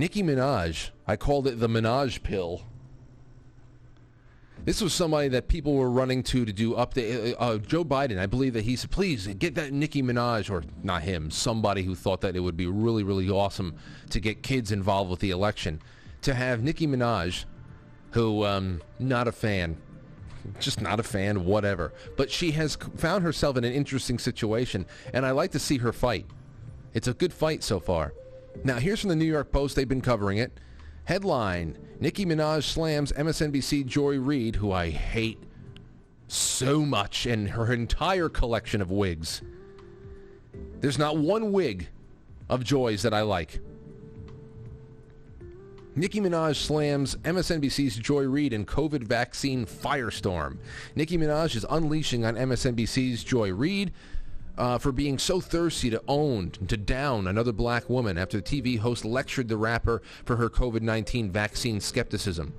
Nicki Minaj, I called it the Minaj pill. This was somebody that people were running to do update. Joe Biden, I believe that he said, please get that Nicki Minaj, or not him, somebody who thought that it would be really, really awesome to get kids involved with the election. To have Nicki Minaj, who, not a fan, just not a fan, whatever. But she has found herself in an interesting situation, and I like to see her fight. It's a good fight so far. Now, here's from the New York Post. They've been covering it. Headline, Nicki Minaj slams MSNBC Joy Reid, who I hate so much, and her entire collection of wigs. There's not one wig of Joy's that I like. Nicki Minaj slams MSNBC's Joy Reid in COVID vaccine firestorm. Nicki Minaj is unleashing on MSNBC's Joy Reid for being so thirsty to own, to down another black woman after the TV host lectured the rapper for her COVID-19 vaccine skepticism.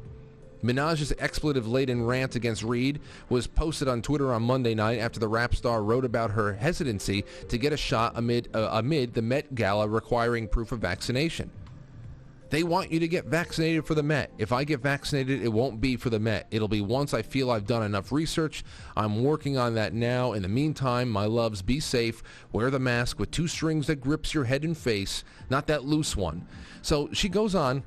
Minaj's expletive-laden rant against Reid was posted on Twitter on Monday night after the rap star wrote about her hesitancy to get a shot amid the Met Gala requiring proof of vaccination. They want you to get vaccinated for the Met. If I get vaccinated, it won't be for the Met. It'll be once I feel I've done enough research. I'm working on that now. In the meantime, my loves, be safe. Wear the mask with 2 strings that grips your head and face, not that loose one. So she goes on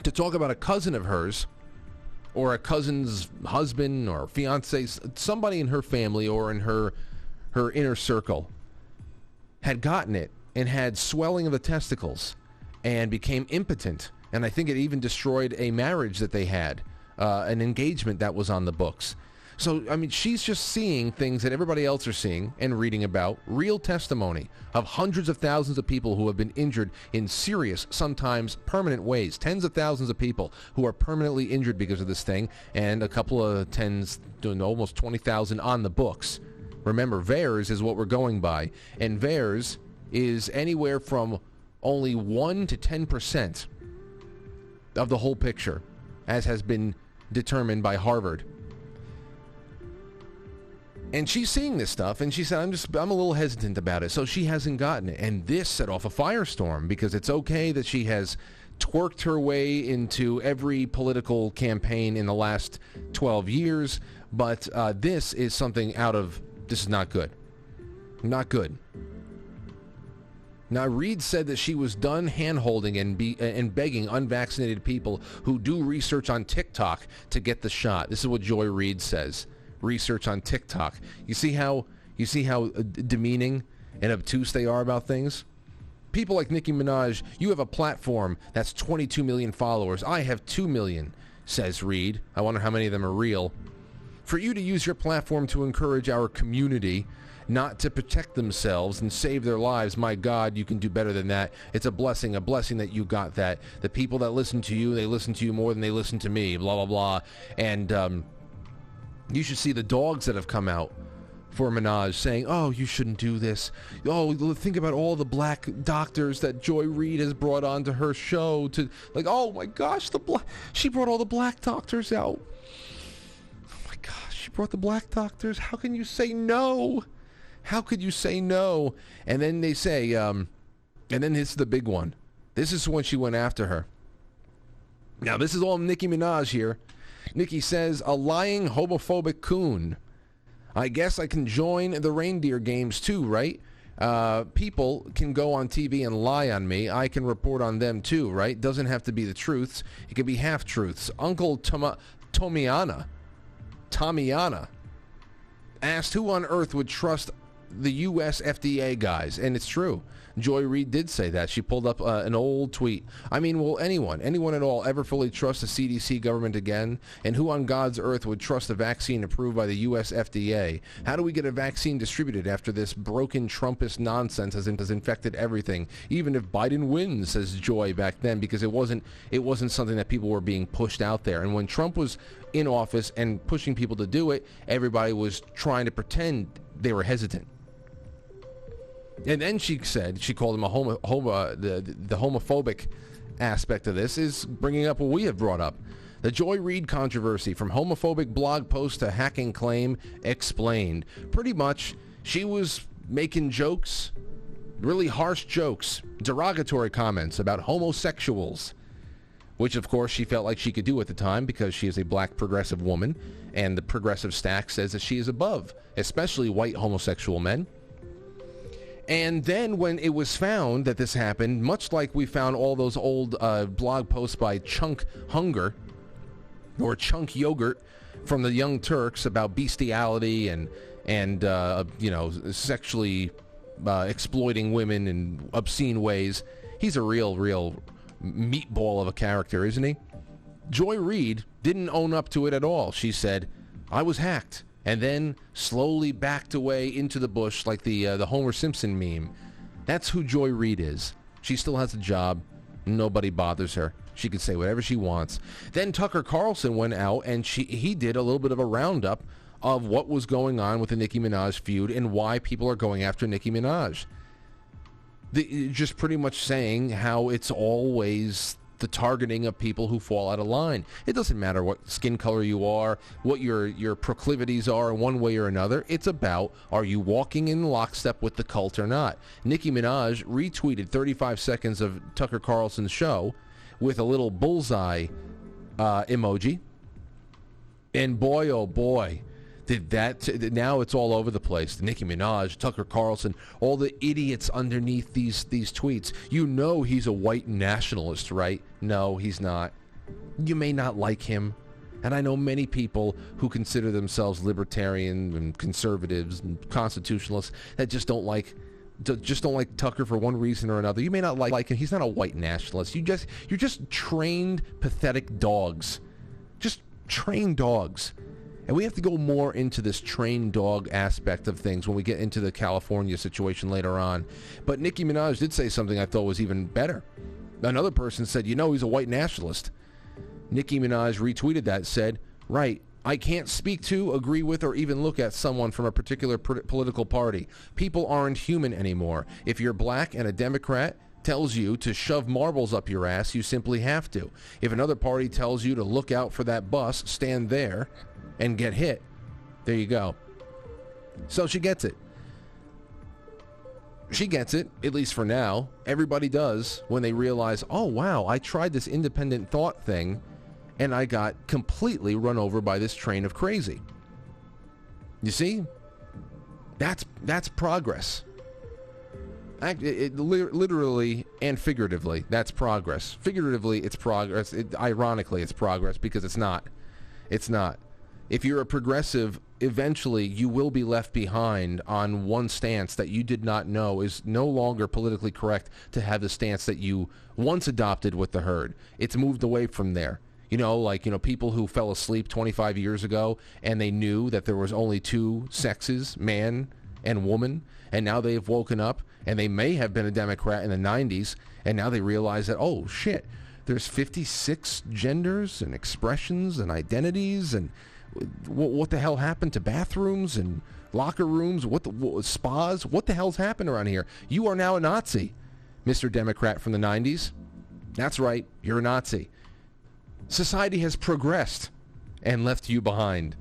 to talk about a cousin of hers, or a cousin's husband or fiance, somebody in her family or in her inner circle, had gotten it and had swelling of the testicles and became impotent. And I think it even destroyed a marriage that they had, an engagement that was on the books. So, I mean, she's just seeing things that everybody else are seeing and reading about. Real testimony of hundreds of thousands of people who have been injured in serious, sometimes permanent ways. Tens of thousands of people who are permanently injured because of this thing, and a couple of tens, almost 20,000 on the books. Remember, VAERS is what we're going by. And VAERS is anywhere from only 1 to 10% of the whole picture, as has been determined by Harvard. And she's seeing this stuff, and she said, I'm a little hesitant about it, so she hasn't gotten it. And this set off a firestorm, because it's okay that she has twerked her way into every political campaign in the last 12 years, but this is not good. Not good. Now, Reid said that she was done hand-holding and begging unvaccinated people who do research on TikTok to get the shot. This is what Joy Reid says. Research on TikTok. You see how demeaning and obtuse they are about things? People like Nicki Minaj, you have a platform that's 22 million followers. I have 2 million, says Reid. I wonder how many of them are real. For you to use your platform to encourage our community not to protect themselves and save their lives, my God, you can do better than that. It's a blessing that you got that. The people that listen to you, they listen to you more than they listen to me, blah, blah, blah. And you should see the dogs that have come out for Minaj saying, oh, you shouldn't do this. Oh, think about all the black doctors that Joy Reid has brought onto her show to, like, oh my gosh, she brought all the black doctors out. Oh my gosh, she brought the black doctors. How can you say no? How could you say no? And then they say, and then this is the big one. This is when she went after her. Now, this is all Nicki Minaj here. Nikki says, a lying homophobic coon. I guess I can join the reindeer games too, right? People can go on TV and lie on me. I can report on them too, right? Doesn't have to be the truths. It can be half-truths. Uncle Tomiana asked who on earth would trust the U.S. FDA guys, and it's true. Joy Reid did say that. She pulled up an old tweet. I mean, will anyone at all ever fully trust the CDC government again? And who on God's earth would trust a vaccine approved by the U.S. FDA? How do we get a vaccine distributed after this broken Trumpist nonsense has infected everything? Even if Biden wins, says Joy back then, because it wasn't something that people were being pushed out there. And when Trump was in office and pushing people to do it, everybody was trying to pretend they were hesitant. And then she called him the homophobic aspect of this is bringing up what we have brought up. The Joy Reid controversy, from homophobic blog post to hacking claim, explained. Pretty much, she was making jokes really harsh jokes, derogatory comments about homosexuals, which of course she felt like she could do at the time because she is a black progressive woman, and the progressive stack says that she is above, especially white homosexual men. And then when it was found that this happened, much like we found all those old blog posts by Chunk Hunger or Chunk Yogurt from the Young Turks about bestiality and sexually exploiting women in obscene ways. He's a real meatball of a character, isn't he? Joy Reid didn't own up to it at all. She said, I was hacked, and then slowly backed away into the bush like the Homer Simpson meme. That's who Joy Reid is. She still has a job. Nobody bothers her. She can say whatever she wants. Then Tucker Carlson went out, and he did a little bit of a roundup of what was going on with the Nicki Minaj feud and why people are going after Nicki Minaj. Just pretty much saying how it's always the targeting of people who fall out of line. It doesn't matter what skin color you are, what your proclivities are in one way or another. It's about, are you walking in lockstep with the cult or not? Nicki Minaj retweeted 35 seconds of Tucker Carlson's show with a little bullseye emoji. And boy, oh boy, now it's all over the place. Nicki Minaj, Tucker Carlson, all the idiots underneath these tweets. You know he's a white nationalist, right? No, he's not. You may not like him. And I know many people who consider themselves libertarian and conservatives and constitutionalists that just don't like Tucker for one reason or another. You may not like him. He's not a white nationalist. You're just trained, pathetic dogs. Just trained dogs. And we have to go more into this trained dog aspect of things when we get into the California situation later on. But Nicki Minaj did say something I thought was even better. Another person said, he's a white nationalist. Nicki Minaj retweeted that, said, right, I can't speak to, agree with, or even look at someone from a particular political party. People aren't human anymore. If you're black and a Democrat tells you to shove marbles up your ass, you simply have to. If another party tells you to look out for that bus, stand there and get hit. There you go. So she gets it. She gets it, at least for now. Everybody does when they realize, oh, wow, I tried this independent thought thing, and I got completely run over by this train of crazy. You see? That's progress. Literally and figuratively, that's progress. Figuratively, it's progress. Ironically, it's progress because it's not. It's not. If you're a progressive, eventually you will be left behind on one stance that you did not know is no longer politically correct to have the stance that you once adopted with the herd. It's moved away from there. People who fell asleep 25 years ago and they knew that there was only two sexes, man and woman, and now they've woken up and they may have been a Democrat in the 90s, and now they realize that, oh, shit, there's 56 genders and expressions and identities, and what the hell happened to bathrooms and locker rooms? What spas? What the hell's happened around here? You are now a Nazi, Mr. Democrat from the 90s. That's right, you're a Nazi. Society has progressed and left you behind.